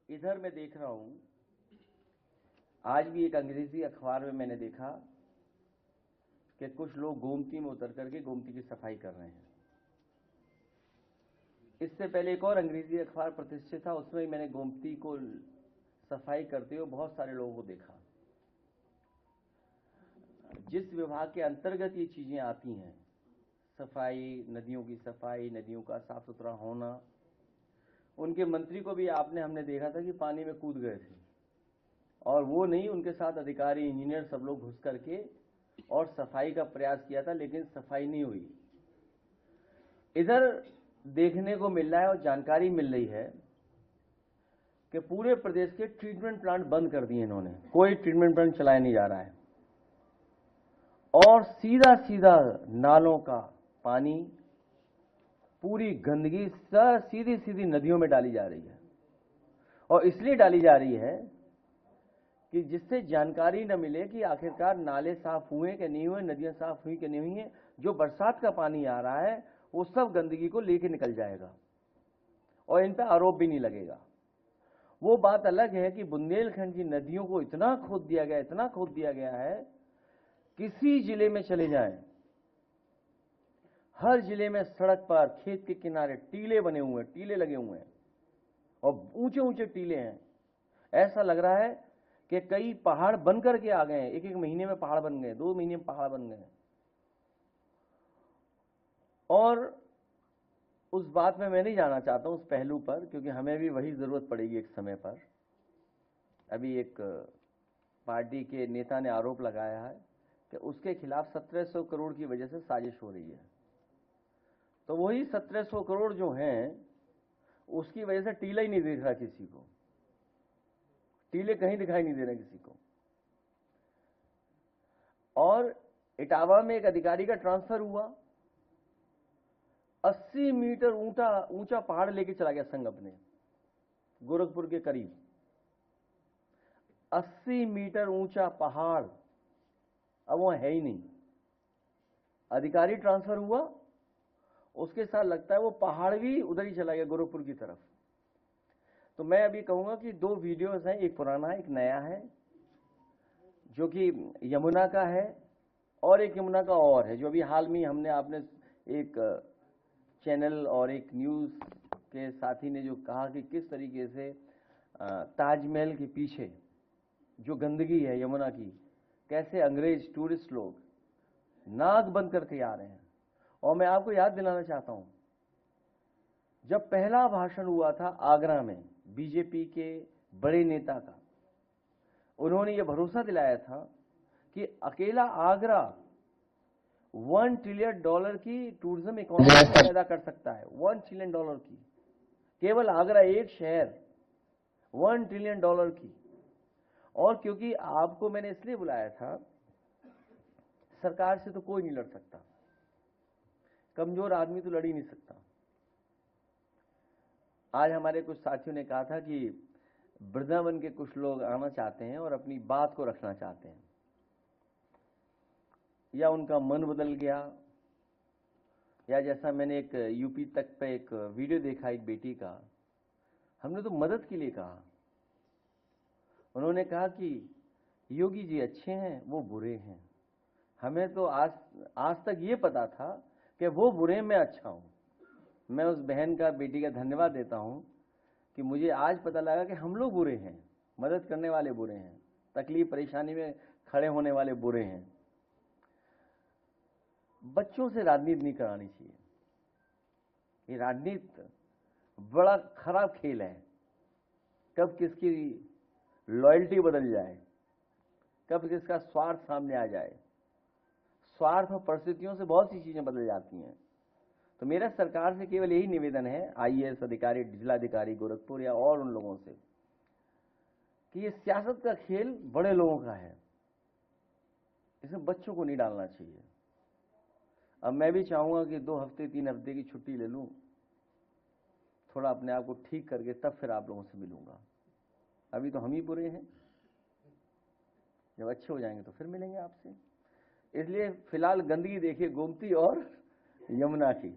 इधर मैं देख रहा हूं, आज भी एक अंग्रेजी अखबार में मैंने देखा कि कुछ लोग गोमती में उतर करके गोमती की सफाई कर रहे हैं। इससे पहले एक और अंग्रेजी अखबार प्रतिष्ठित था, उसमें भी मैंने गोमती को सफाई करते हुए बहुत सारे लोगों को देखा। जिस विभाग के अंतर्गत ये चीजें आती हैं, सफाई, नदियों की सफाई, नदियों का साफ सुथरा होना, उनके मंत्री को भी हमने देखा था कि पानी में कूद गए थे, और वो नहीं, उनके साथ अधिकारी, इंजीनियर सब लोग घुस करके और सफाई का प्रयास किया था, लेकिन सफाई नहीं हुई। इधर देखने को मिल रहा है और जानकारी मिल रही है कि पूरे प्रदेश के ट्रीटमेंट प्लांट बंद कर दिए इन्होंने, कोई ट्रीटमेंट प्लांट चलाया नहीं जा रहा है, और सीधा सीधा नालों का पानी, पूरी गंदगी सीधी सीधी नदियों में डाली जा रही है। और इसलिए डाली जा रही है कि जिससे जानकारी न मिले कि आखिरकार नाले साफ हुए कि नहीं हुए, नदियां साफ हुई कि नहीं हुई हैं। जो बरसात का पानी आ रहा है वो सब गंदगी को लेके निकल जाएगा और इन पर आरोप भी नहीं लगेगा। वो बात अलग है कि बुंदेलखंड की नदियों को इतना खोद दिया गया, इतना खोद दिया गया है, किसी जिले में चले जाएं, हर जिले में सड़क पर, खेत के किनारे टीले बने हुए हैं, टीले लगे हुए हैं, और ऊंचे ऊंचे टीले हैं। ऐसा लग रहा है कि कई पहाड़ बन करके आ गए हैं, एक एक महीने में पहाड़ बन गए, 2 महीने में पहाड़ बन गए। और उस बात में मैं नहीं जाना चाहता हूं, उस पहलू पर, क्योंकि हमें भी वही जरूरत पड़ेगी एक समय पर। अभी एक पार्टी के नेता ने आरोप लगाया है कि उसके खिलाफ 1700 करोड़ की वजह से साजिश हो रही है। तो वही 1700 करोड़ जो हैं, उसकी वजह से टीला ही नहीं दिख रहा किसी को, टीले कहीं दिखाई नहीं दे रहे किसी को। और इटावा में एक अधिकारी का ट्रांसफर हुआ, 80 मीटर ऊंचा पहाड़ लेके चला गया संघ अपने, गोरखपुर के करीब 80 मीटर ऊंचा पहाड़, अब वो है ही नहीं। अधिकारी ट्रांसफर हुआ, उसके साथ लगता है वो पहाड़ भी उधर ही चला गया, गोरखपुर की तरफ। तो मैं अभी कहूंगा कि 2 वीडियोस हैं, एक पुराना है, एक नया है, जो कि यमुना का है, और एक यमुना का और है, जो अभी हाल में हमने आपने एक चैनल और एक न्यूज के साथी ने जो कहा कि किस तरीके से ताजमहल के पीछे जो गंदगी है यमुना की, कैसे अंग्रेज टूरिस्ट लोग नाक बंद करके आ रहे हैं। और मैं आपको याद दिलाना चाहता हूं, जब पहला भाषण हुआ था आगरा में बीजेपी के बड़े नेता का, उन्होंने ये भरोसा दिलाया था कि अकेला आगरा $1 ट्रिलियन की टूरिज्म इकोनॉमी पैदा कर सकता है। $1 ट्रिलियन की, केवल आगरा एक शहर, $1 ट्रिलियन की। और क्योंकि आपको मैंने इसलिए बुलाया था, सरकार से तो कोई नहीं लड़ सकता, कमजोर आदमी तो लड़ ही नहीं सकता। आज हमारे कुछ साथियों ने कहा था कि वृंदावन के कुछ लोग आना चाहते हैं और अपनी बात को रखना चाहते हैं, या उनका मन बदल गया, या जैसा मैंने एक यूपी तक पे एक वीडियो देखा एक बेटी का, हमने तो मदद के लिए कहा, उन्होंने कहा कि योगी जी अच्छे हैं, वो बुरे हैं। हमें तो आज तक ये पता था कि वो बुरे, मैं अच्छा हूं। मैं उस बहन का, बेटी का धन्यवाद देता हूं कि मुझे आज पता लगा कि हम लोग बुरे हैं, मदद करने वाले बुरे हैं, तकलीफ परेशानी में खड़े होने वाले बुरे हैं। बच्चों से राजनीति नहीं करानी चाहिए, ये राजनीति बड़ा खराब खेल है। कब किसकी लॉयल्टी बदल जाए, कब किसका स्वार्थ सामने आ जाए, स्वार्थ और परिस्थितियों से बहुत सी चीजें बदल जाती हैं। तो मेरा सरकार से केवल यही निवेदन है, आईएएस अधिकारी, जिलाधिकारी गोरखपुर या और उन लोगों से, कि ये सियासत का खेल बड़े लोगों का है, इसमें बच्चों को नहीं डालना चाहिए। अब मैं भी चाहूंगा कि 2 हफ्ते 3 हफ्ते की छुट्टी ले लूं, थोड़ा अपने आप को ठीक करके तब फिर आप लोगों से मिलूंगा। अभी तो हम ही बुरे हैं, जब अच्छे हो जाएंगे तो फिर मिलेंगे आपसे। इसलिए फिलहाल गंदगी देखिए गोमती और यमुना की।